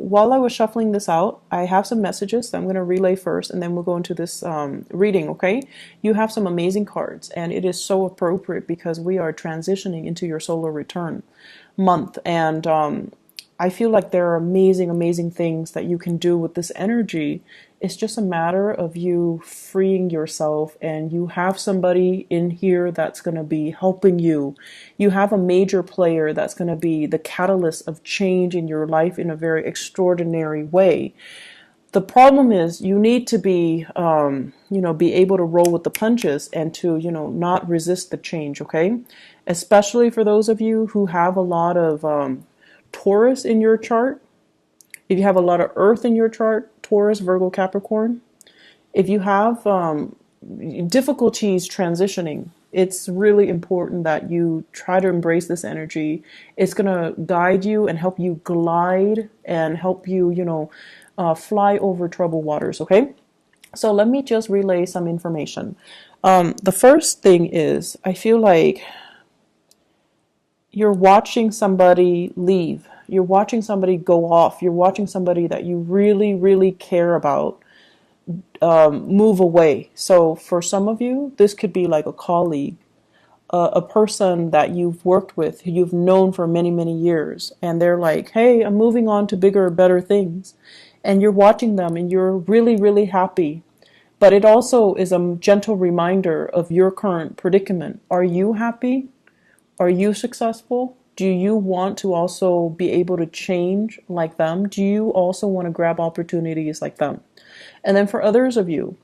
while I was shuffling this out, I have some messages that I'm going to relay first, and then we'll go into this reading, okay? You have some amazing cards, and it is so appropriate because we are transitioning into your solar return month, and I feel like there are amazing, amazing things that you can do with this energy. It's just a matter of you freeing yourself, and you have somebody in here that's going to be helping you. You have a major player that's going to be the catalyst of change in your life in a very extraordinary way. The problem is you need to be, be able to roll with the punches and to, not resist the change, okay? Especially for those of you who have a lot of Taurus in your chart. If you have a lot of Earth in your chart, Taurus, Virgo, Capricorn. If you have difficulties transitioning, it's really important that you try to embrace this energy. It's going to guide you and help you glide and help you, fly over troubled waters, okay? So let me just relay some information. The first thing is, I feel like you're watching somebody leave. You're watching somebody go off. You're watching somebody that you really, really care about move away. So for some of you, this could be like a colleague, a person that you've worked with, who you've known for many, many years. And they're like, hey, I'm moving on to bigger, better things. And you're watching them and you're really, really happy. But it also is a gentle reminder of your current predicament. Are you happy? Are you successful? Do you want to also be able to change like them? Do you also want to grab opportunities like them? And then for others of you,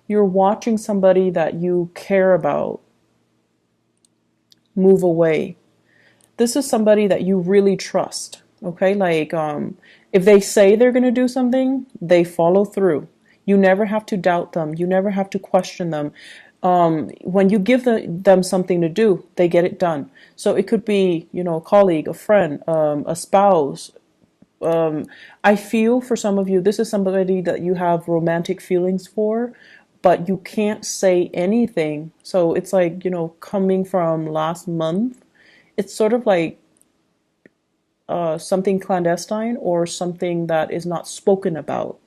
you're watching somebody that you care about move away. This is somebody that you really trust, okay? Like, if they say they're going to do something, they follow through. You never have to doubt them. You never have to question them. When you give them something to do, they get it done. So it could be, a colleague, a friend, a spouse. I feel for some of you, this is somebody that you have romantic feelings for, but you can't say anything. So it's like, coming from last month, it's sort of like something clandestine or something that is not spoken about.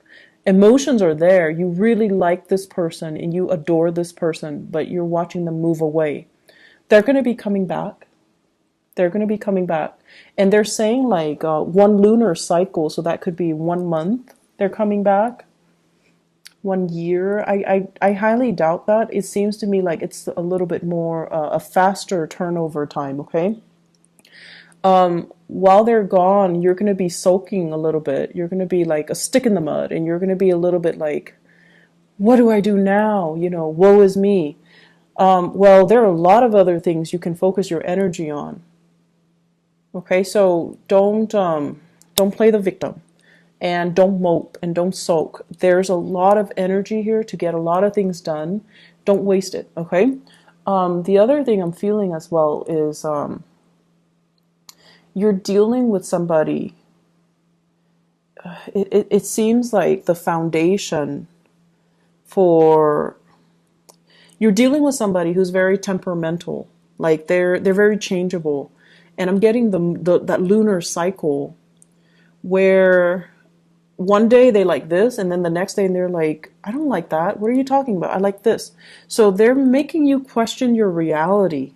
Emotions are there. You really like this person and you adore this person, but you're watching them move away. They're going to be coming back. They're going to be coming back. And they're saying like one lunar cycle, so that could be 1 month. They're coming back. 1 year. I highly doubt that. It seems to me like it's a little bit more a faster turnover time, okay? While they're gone, you're going to be soaking a little bit. You're going to be like a stick in the mud, and you're going to be a little bit like, what do I do now? Woe is me. Well, there are a lot of other things you can focus your energy on. Okay, so don't play the victim, and don't mope and don't sulk. There's a lot of energy here to get a lot of things done. Don't waste it, okay? The other thing I'm feeling as well is you're dealing with somebody. It seems like the foundation for you're dealing with somebody who's very temperamental. Like they're very changeable, and I'm getting that lunar cycle where one day they like this, and then the next day they're like, I don't like that. What are you talking about? I like this. So they're making you question your reality.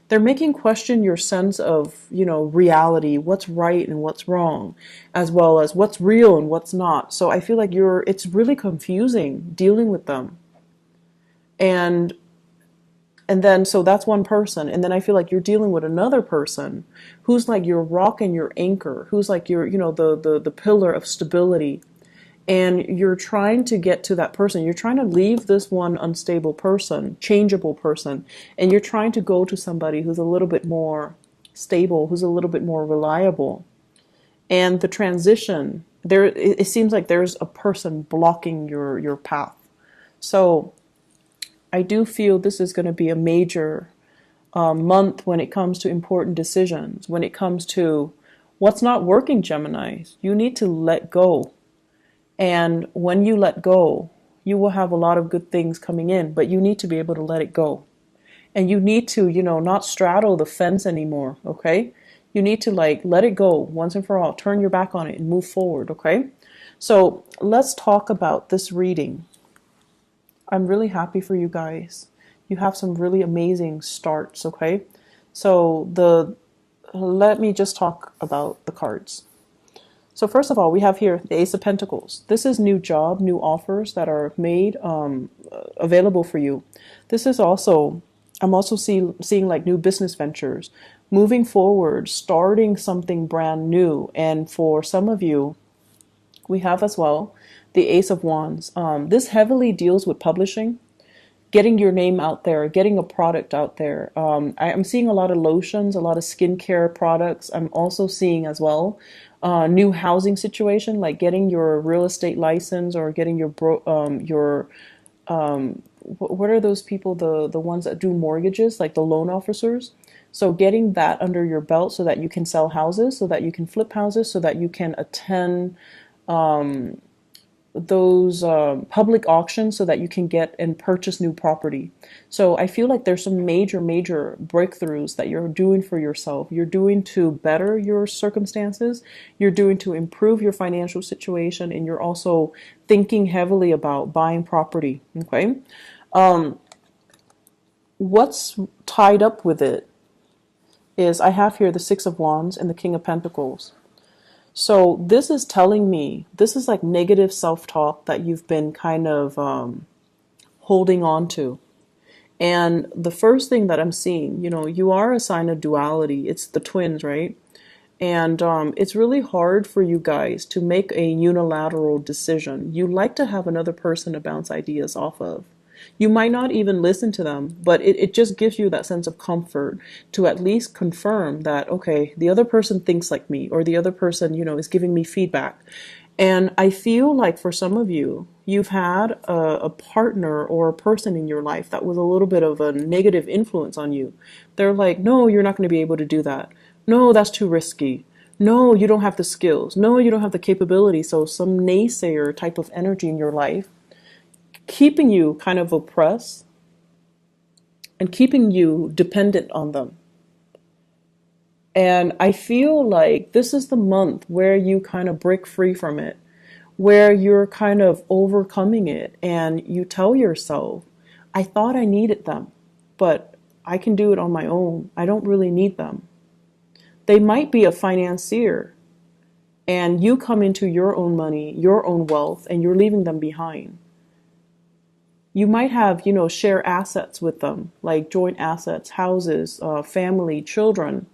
They're making question your sense of, reality, what's right and what's wrong, as well as what's real and what's not. So I feel like it's really confusing dealing with them. And then, so that's one person. And then I feel like you're dealing with another person who's like your rock and your anchor, who's like your, the pillar of stability. And you're trying to get to that person. You're trying to leave this one unstable person, changeable person, and you're trying to go to somebody who's a little bit more stable, who's a little bit more reliable. And the transition, it seems like there's a person blocking your path. So I do feel this is going to be a major month when it comes to important decisions, when it comes to what's not working, Geminis. You need to let go. And when you let go, you will have a lot of good things coming in, but you need to be able to let it go. And you need to, not straddle the fence anymore, okay? You need to like let it go once and for all, turn your back on it and move forward, okay? So let's talk about this reading. I'm really happy for you guys. You have some really amazing starts, okay? So let me just talk about the cards. So first of all, we have here the Ace of Pentacles. This is new job, new offers that are made available for you. This is also, I'm also seeing like new business ventures, moving forward, starting something brand new. And for some of you, we have as well the Ace of Wands. This heavily deals with publishing, getting your name out there, getting a product out there. I'm seeing a lot of lotions, a lot of skincare products. I'm also seeing as well new housing situation, like getting your real estate license or getting what are those people, the ones that do mortgages, like the loan officers. So getting that under your belt so that you can sell houses, so that you can flip houses, so that you can attend those public auctions so that you can get and purchase new property. So I feel like there's some major breakthroughs that you're doing for yourself. You're doing to better your circumstances. You're doing to improve your financial situation, and you're also thinking heavily about buying property. Okay. What's tied up with it is I have here the Six of Wands and the King of Pentacles. So this is telling me, this is like negative self-talk that you've been kind of holding on to. And the first thing that I'm seeing, you are a sign of duality. It's the twins, right? And it's really hard for you guys to make a unilateral decision. You like to have another person to bounce ideas off of. You might not even listen to them, but it just gives you that sense of comfort to at least confirm that, okay, the other person thinks like me, or the other person, is giving me feedback. And I feel like for some of you, you've had a partner or a person in your life that was a little bit of a negative influence on you. They're like, no, you're not going to be able to do that. No, that's too risky. No, you don't have the skills. No, you don't have the capability. So some naysayer type of energy in your life, keeping you kind of oppressed and keeping you dependent on them. And I feel like this is the month where you kind of break free from it, where you're kind of overcoming it, and you tell yourself, I thought I needed them, but I can do it on my own. I don't really need them. They might be a financier, and you come into your own money, your own wealth, and you're leaving them behind. You might have, share assets with them, like joint assets, houses, family, children,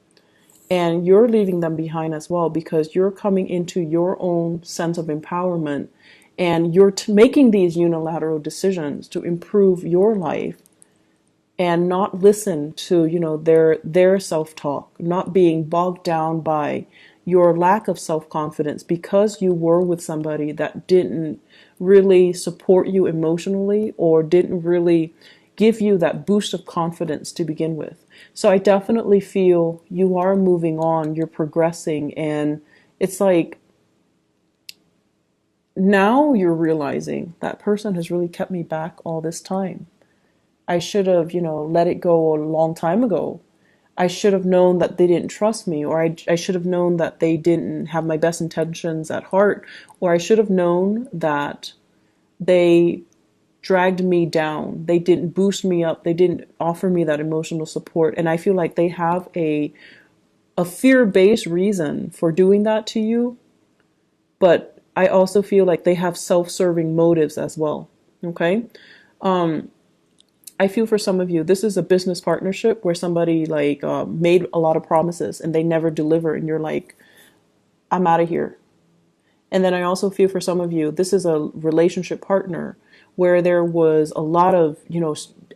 and you're leaving them behind as well because you're coming into your own sense of empowerment, and you're making these unilateral decisions to improve your life and not listen to, their self-talk, not being bogged down by your lack of self-confidence because you were with somebody that didn't really support you emotionally or didn't really give you that boost of confidence to begin with. So I definitely feel you are moving on, you're progressing, and it's like now you're realizing that person has really kept me back all this time. I should have, let it go a long time ago. I should have known that they didn't trust me, or I should have known that they didn't have my best intentions at heart, or I should have known that they dragged me down. They didn't boost me up. They didn't offer me that emotional support. And I feel like they have a fear-based reason for doing that to you, but I also feel like they have self-serving motives as well. Okay? I feel for some of you, this is a business partnership where somebody made a lot of promises and they never deliver, and you're like, I'm out of here. And then I also feel for some of you, this is a relationship partner where there was a lot of,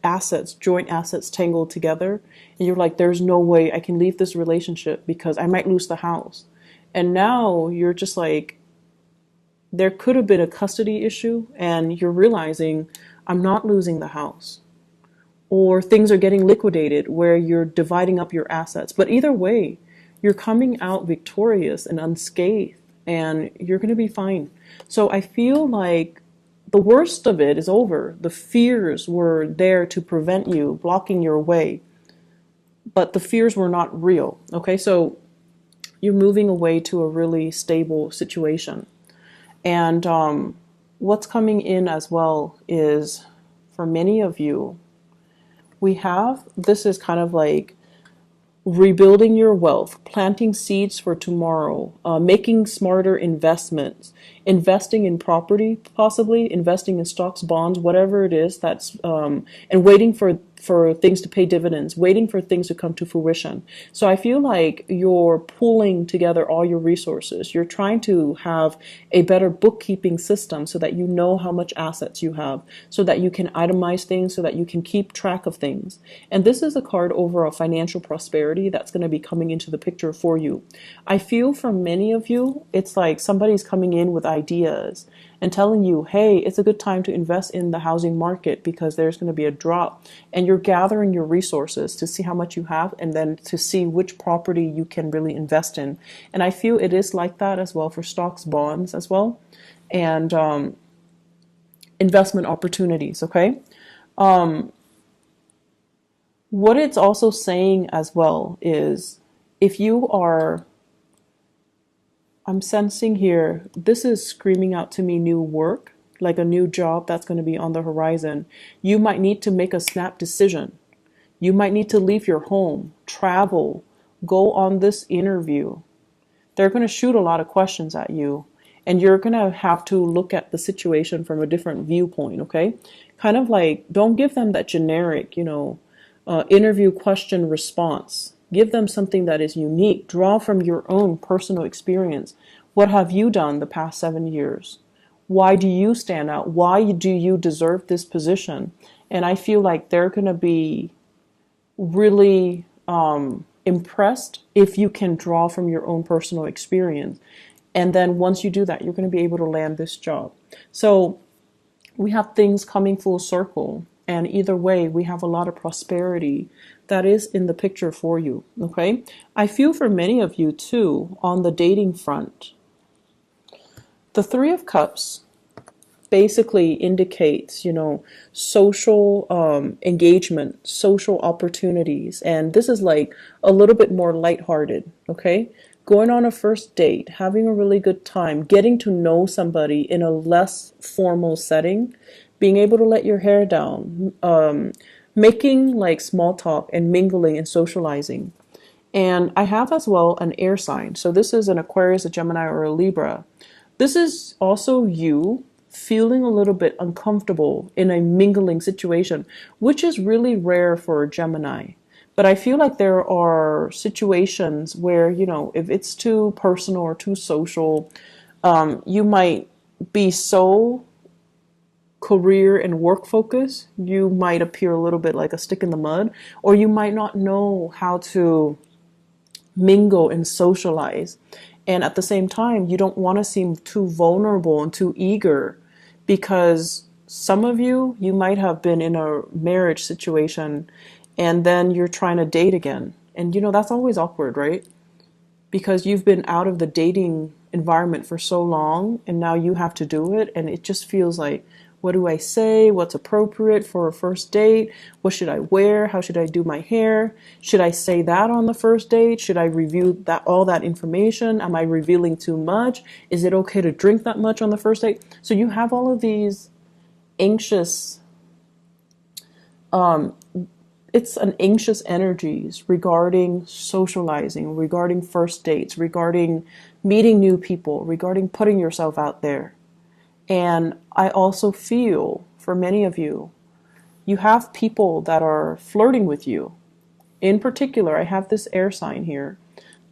assets, joint assets tangled together. And you're like, there's no way I can leave this relationship because I might lose the house. And now you're just like, there could have been a custody issue and you're realizing I'm not losing the house. Or things are getting liquidated where you're dividing up your assets. But either way, you're coming out victorious and unscathed, and you're going to be fine. So I feel like the worst of it is over. The fears were there to prevent you, blocking your way. But the fears were not real. Okay, so You're moving away to a really stable situation. And what's coming in as well is, for many of you, this is kind of like rebuilding your wealth, planting seeds for tomorrow, making smarter investments, investing in property, possibly investing in stocks, bonds, whatever it is and waiting for things to pay dividends, waiting for things to come to fruition. So I feel like you're pulling together all your resources. You're trying to have a better bookkeeping system so that you know how much assets you have, so that you can itemize things, so that you can keep track of things. And this is a card over a financial prosperity that's going to be coming into the picture for you. I feel for many of you, it's like somebody's coming in with ideas and telling you, hey, it's a good time to invest in the housing market because there's going to be a drop. And you're gathering your resources to see how much you have and then to see which property you can really invest in. And I feel it is like that as well for stocks, bonds as well, and investment opportunities, okay? What it's also saying as well is, if you are, I'm sensing here, this is screaming out to me new work, like a new job that's going to be on the horizon. You might need to make a snap decision. You might need to leave your home, travel, go on this interview. They're going to shoot a lot of questions at you, and you're going to have to look at the situation from a different viewpoint, okay? Kind of like, don't give them that generic, interview question response. Give them something that is unique. Draw from your own personal experience. What have you done the past 7 years? Why do you stand out? Why do you deserve this position? And I feel like they're going to be really impressed if you can draw from your own personal experience. And then once you do that, you're going to be able to land this job. So we have things coming full circle. And either way, we have a lot of prosperity that is in the picture for you, okay? I feel for many of you, too, on the dating front. The Three of Cups basically indicates, social engagement, social opportunities. And this is like a little bit more lighthearted, okay? Going on a first date, having a really good time, getting to know somebody in a less formal setting, being able to let your hair down, making like small talk and mingling and socializing. And I have as well an air sign. So this is an Aquarius, a Gemini, or a Libra. This is also you feeling a little bit uncomfortable in a mingling situation, which is really rare for a Gemini. But I feel like there are situations where, if it's too personal or too social, you might be so career and work focus, you might appear a little bit like a stick in the mud, or you might not know how to mingle and socialize. And at the same time, you don't want to seem too vulnerable and too eager, because some of you might have been in a marriage situation and then you're trying to date again. And that's always awkward, right? Because you've been out of the dating environment for so long and now you have to do it, and it just feels like, what do I say? What's appropriate for a first date? What should I wear? How should I do my hair? Should I say that on the first date? Should I review all that information? Am I revealing too much? Is it okay to drink that much on the first date? So you have all of these anxious, it's an anxious energies regarding socializing, regarding first dates, regarding meeting new people, regarding putting yourself out there. And I also feel, for many of you, you have people that are flirting with you. In particular, I have this air sign here.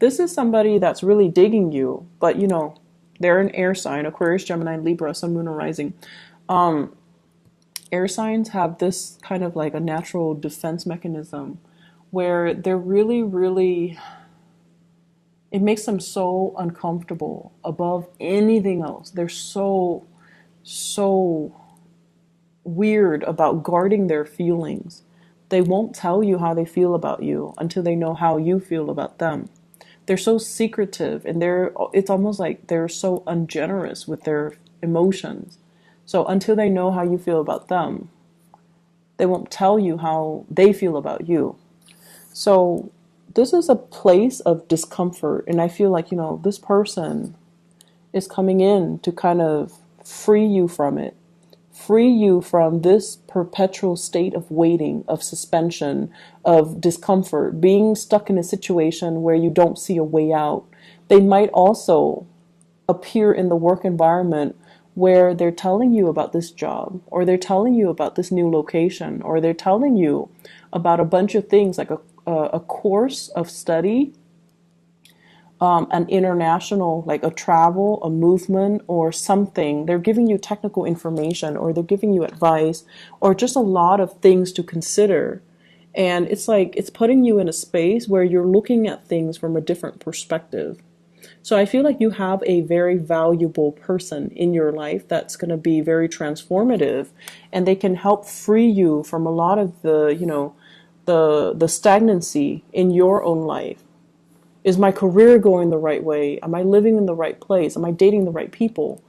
This is somebody that's really digging you, but they're an air sign, Aquarius, Gemini, Libra, Sun, Moon, or Rising. Air signs have this kind of like a natural defense mechanism where they're really, really, it makes them so uncomfortable above anything else. They're so weird about guarding their feelings. They won't tell you how they feel about you until they know how you feel about them. They're so secretive, and it's almost like they're so ungenerous with their emotions. So until they know how you feel about them, they won't tell you how they feel about you. So this is a place of discomfort. And I feel like, this person is coming in to kind of free you from it, free you from this perpetual state of waiting, of suspension, of discomfort, being stuck in a situation where you don't see a way out. They might also appear in the work environment where they're telling you about this job, or they're telling you about this new location, or they're telling you about a bunch of things like a course of study, an international, like a travel, a movement, or something. They're giving you technical information, or they're giving you advice, or just a lot of things to consider. And it's like it's putting you in a space where you're looking at things from a different perspective. So I feel like you have a very valuable person in your life that's going to be very transformative, and they can help free you from a lot of the stagnancy in your own life. Is my career going the right way? Am I living in the right place? Am I dating the right people?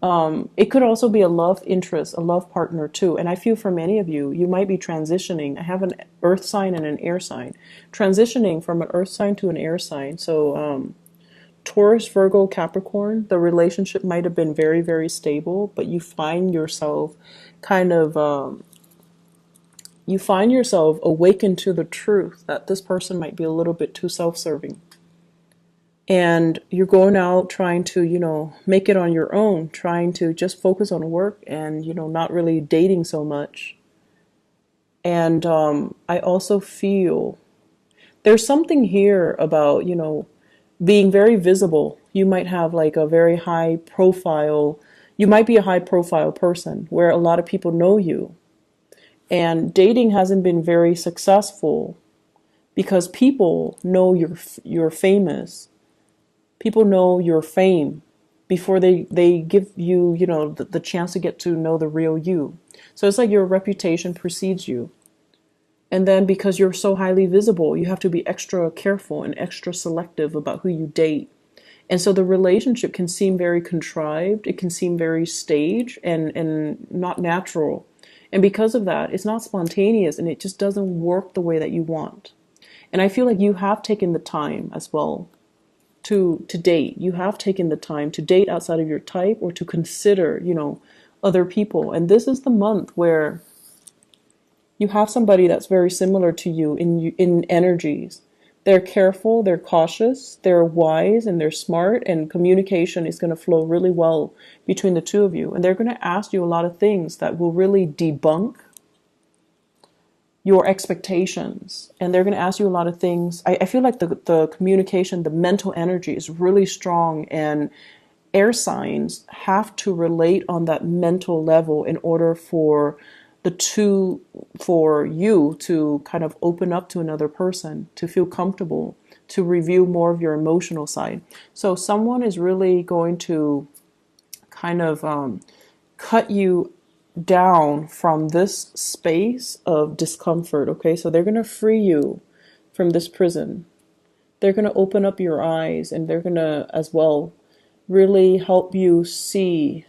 It could also be a love interest, a love partner too. And I feel for many of you, you might be transitioning. I have an earth sign and an air sign. Transitioning from an earth sign to an air sign. So Taurus, Virgo, Capricorn, the relationship might have been very, very stable, but you find yourself kind of, awakened to the truth that this person might be a little bit too self-serving. And you're going out trying to, make it on your own, trying to just focus on work and, not really dating so much. And I also feel there's something here about, being very visible. You might have like a very high profile, you might be a high profile person where a lot of people know you. And dating hasn't been very successful because people know you're famous. People know your fame before they give you, the chance to get to know the real you. So it's like your reputation precedes you. And then because you're so highly visible, you have to be extra careful and extra selective about who you date. And so the relationship can seem very contrived. It can seem very staged and not natural. And because of that, it's not spontaneous and it just doesn't work the way that you want. And I feel like you have taken the time as well to date. You have taken the time to date outside of your type or to consider, other people. And this is the month where you have somebody that's very similar to you in energies. They're careful, they're cautious, they're wise, and they're smart, and communication is going to flow really well between the two of you. And they're going to ask you a lot of things that will really debunk your expectations. And they're going to ask you a lot of things. I feel like the communication, the mental energy is really strong, and air signs have to relate on that mental level in order for you to kind of open up to another person, to feel comfortable, to review more of your emotional side. So someone is really going to kind of cut you down from this space of discomfort. Okay, so they're going to free you from this prison. They're going to open up your eyes, and they're going to as well really help you see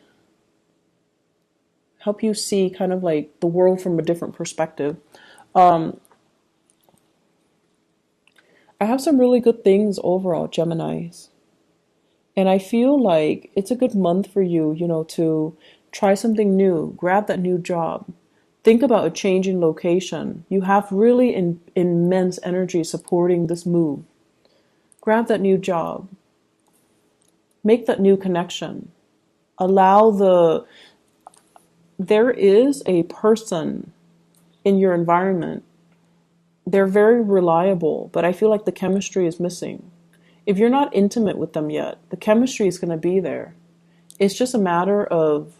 kind of like the world from a different perspective. I have some really good things overall, Geminis. And I feel like it's a good month for you, to try something new, grab that new job, think about a change in location. You have really immense energy supporting this move. Grab that new job, make that new connection, there is a person in your environment. They're very reliable, but I feel like the chemistry is missing. If you're not intimate with them yet, the chemistry is going to be there. It's just a matter of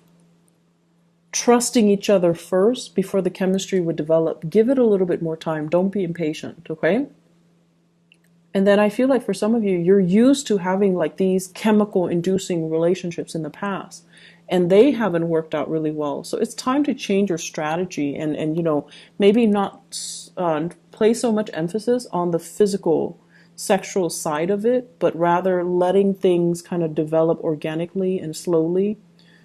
trusting each other first before the chemistry would develop. Give it a little bit more time. Don't be impatient, okay? And then I feel like for some of you, you're used to having like these chemical inducing relationships in the past, and they haven't worked out really well. So it's time to change your strategy and maybe not place so much emphasis on the physical, sexual side of it, but rather letting things kind of develop organically and slowly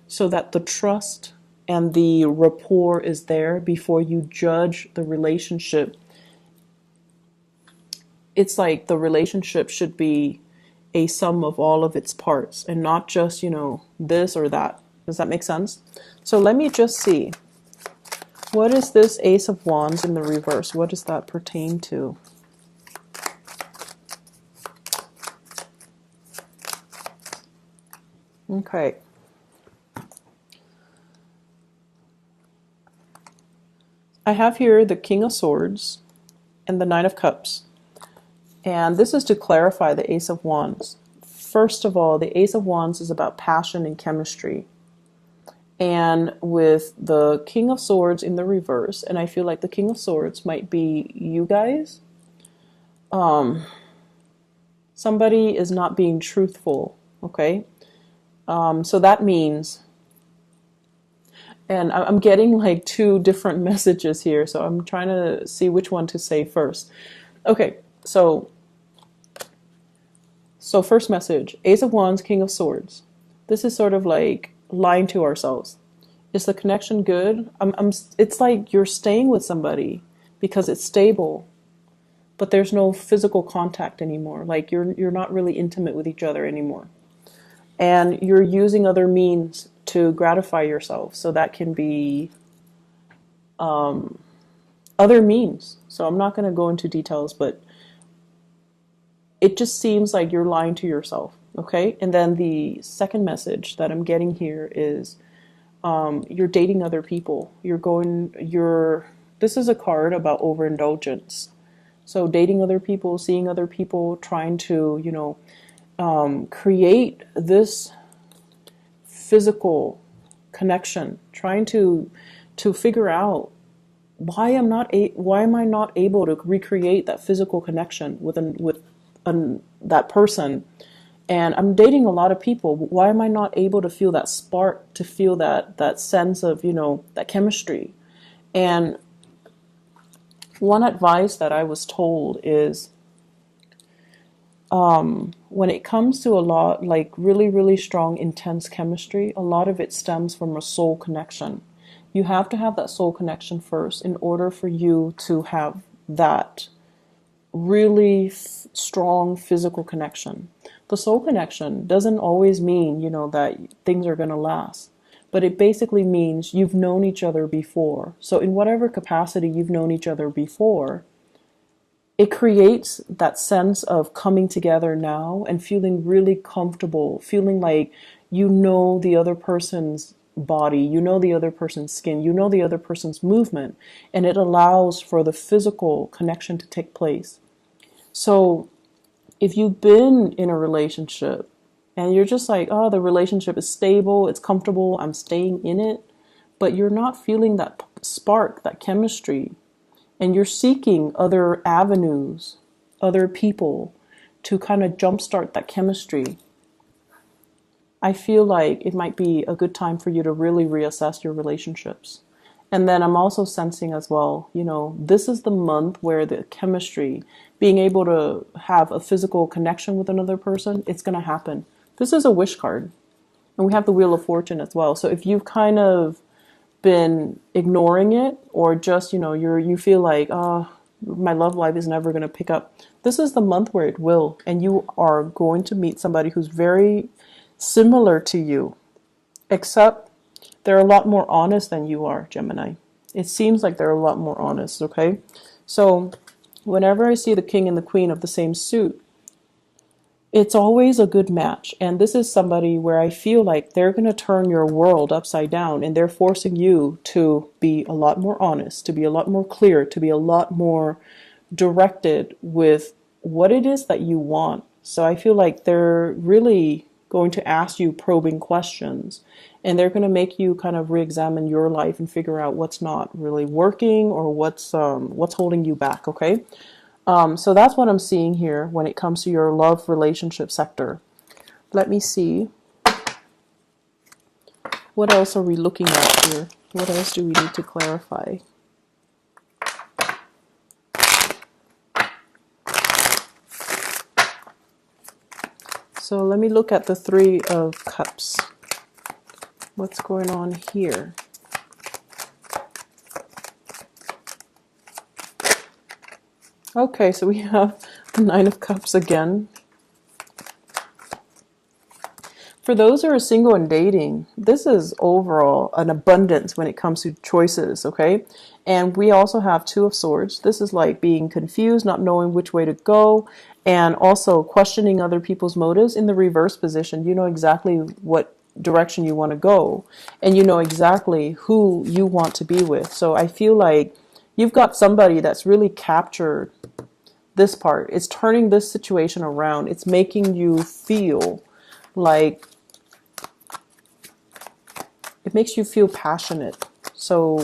so that the trust and the rapport is there before you judge the relationship it's like the relationship should be a sum of all of its parts and not just, this or that. Does that make sense? So let me just see. What is this Ace of Wands in the reverse? What does that pertain to? Okay. I have here the King of Swords and the Knight of Cups. And this is to clarify the Ace of Wands. First of all, the Ace of Wands is about passion and chemistry. And with the King of Swords in the reverse, and I feel like the King of Swords might be you guys. Somebody is not being truthful, okay? So that means, and I'm getting like two different messages here, so I'm trying to see which one to say first. Okay, so first message, Ace of Wands, King of Swords. This is sort of like lying to ourselves. Is the connection good? It's like you're staying with somebody because it's stable, but there's no physical contact anymore. Like you're not really intimate with each other anymore. And you're using other means to gratify yourself. So that can be other means. So I'm not going to go into details, but it just seems like you're lying to yourself. Okay. And then the second message that I'm getting here is you're dating other people. This is a card about overindulgence. So dating other people, seeing other people, trying to, create this physical connection, trying to figure out why am I not able to recreate that physical connection with that person. And I'm dating a lot of people. Why am I not able to feel that spark, to feel that sense of, that chemistry? And one advice that I was told is when it comes to a lot, like really, really strong, intense chemistry, a lot of it stems from a soul connection. You have to have that soul connection first in order for you to have that really strong physical connection. The soul connection doesn't always mean, that things are going to last, but it basically means you've known each other before. So in whatever capacity you've known each other before, it creates that sense of coming together now and feeling really comfortable, feeling like you know the other person's body, you know the other person's skin, you know the other person's movement, and it allows for the physical connection to take place. So if you've been in a relationship and you're just like, oh, the relationship is stable, it's comfortable, I'm staying in it, but you're not feeling that spark, that chemistry, and you're seeking other avenues, other people to kind of jumpstart that chemistry, I feel like it might be a good time for you to really reassess your relationships. And then I'm also sensing as well, this is the month where the chemistry, being able to have a physical connection with another person, it's going to happen. This is a wish card. And we have the Wheel of Fortune as well. So if you've kind of been ignoring it, or just, you feel like, oh, my love life is never going to pick up, this is the month where it will. And you are going to meet somebody who's very similar to you, except they're a lot more honest than you are, Gemini. It seems like they're a lot more honest, okay? So whenever I see the King and the Queen of the same suit, it's always a good match. And this is somebody where I feel like they're going to turn your world upside down, and they're forcing you to be a lot more honest, to be a lot more clear, to be a lot more directed with what it is that you want. So I feel like they're really going to ask you probing questions, and they're going to make you kind of re-examine your life and figure out what's not really working or what's holding you back, okay? So that's what I'm seeing here when it comes to your love relationship sector. Let me see. What else are we looking at here? What else do we need to clarify? So let me look at the Three of Cups. What's going on here? Okay, so we have the Nine of Cups again. For those who are single and dating, this is overall an abundance when it comes to choices, okay? And we also have Two of Swords. This is like being confused, not knowing which way to go, and also questioning other people's motives. In the reverse position, you know exactly what direction you want to go, and you know exactly who you want to be with. So I feel like you've got somebody that's really captured this part. It's turning this situation around. It's making you feel like it makes you feel passionate. So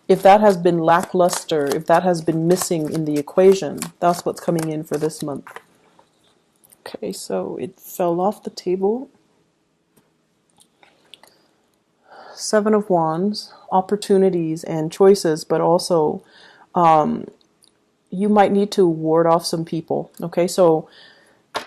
if that has been lackluster, if that has been missing in the equation, that's what's coming in for this month. Okay, so it fell off the table. Seven of Wands, opportunities and choices, but also you might need to ward off some people. Okay, so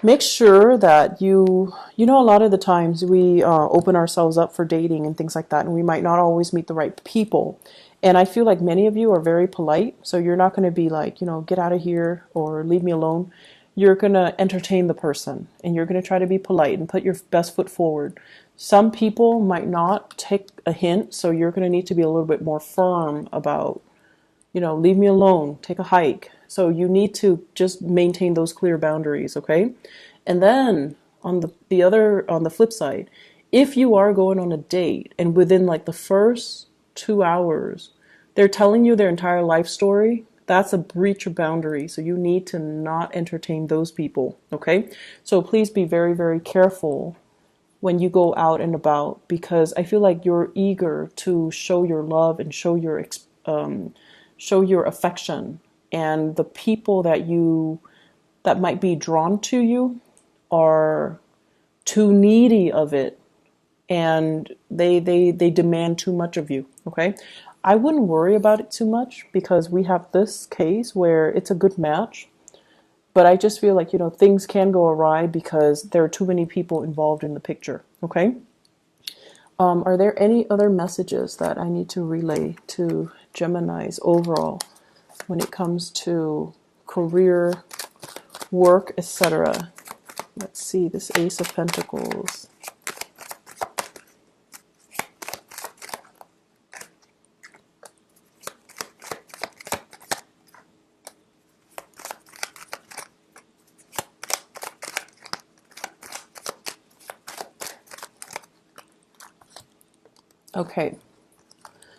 make sure that you know, a lot of the times we open ourselves up for dating and things like that, and we might not always meet the right people. And I feel like many of you are very polite, so you're not going to be like, you know, get out of here or leave me alone. You're going to entertain the person, and you're going to try to be polite and put your best foot forward. Some people might not take a hint, so you're going to need to be a little bit more firm about, you know, leave me alone, take a hike. So you need to just maintain those clear boundaries, okay? And then on the flip side, if you are going on a date and within like the first 2 hours, they're telling you their entire life story, that's a breach of boundary. So you need to not entertain those people, okay? So please be very, very careful when you go out and about, because I feel like you're eager to show your love and show your affection, and the people that might be drawn to you are too needy of it, and they demand too much of you. Okay, I wouldn't worry about it too much because we have this case where it's a good match, but I just feel like, you know, things can go awry because there are too many people involved in the picture. Okay. Are there any other messages that I need to relay to Geminis overall when it comes to career, work, etc.? Let's see, this Ace of Pentacles. Okay,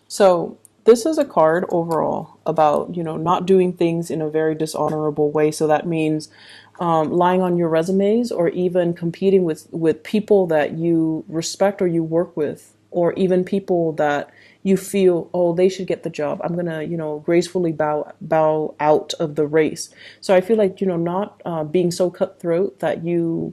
so this is a card overall about, you know, not doing things in a very dishonorable way. So that means lying on your resumes, or even competing with people that you respect or you work with, or even people that you feel, oh, they should get the job. I'm gonna, you know, gracefully bow out of the race. So I feel like, you know, not being so cutthroat that you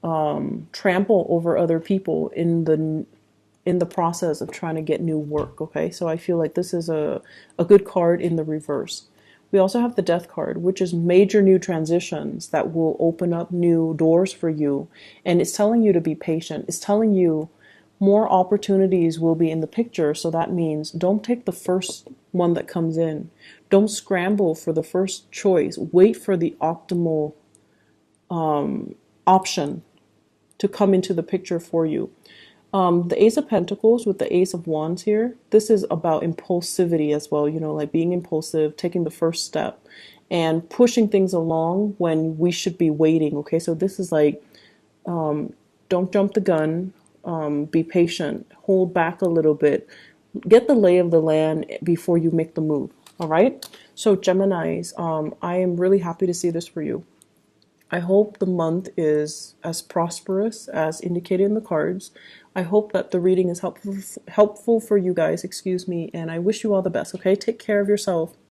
trample over other people in the process of trying to get new work. Okay, so I feel like this is a good card in the reverse. We also have the Death card, which is major new transitions that will open up new doors for you. And it's telling you to be patient. It's telling you more opportunities will be in the picture. So that means don't take the first one that comes in. Don't scramble for the first choice. Wait for the optimal option to come into the picture for you. The Ace of Pentacles with the Ace of Wands here, this is about impulsivity as well, you know, like being impulsive, taking the first step, and pushing things along when we should be waiting, okay? So this is like, don't jump the gun, be patient, hold back a little bit, get the lay of the land before you make the move, all right? So Geminis, I am really happy to see this for you. I hope the month is as prosperous as indicated in the cards. I hope that the reading is helpful for you guys, excuse me, and I wish you all the best, okay? Take care of yourself.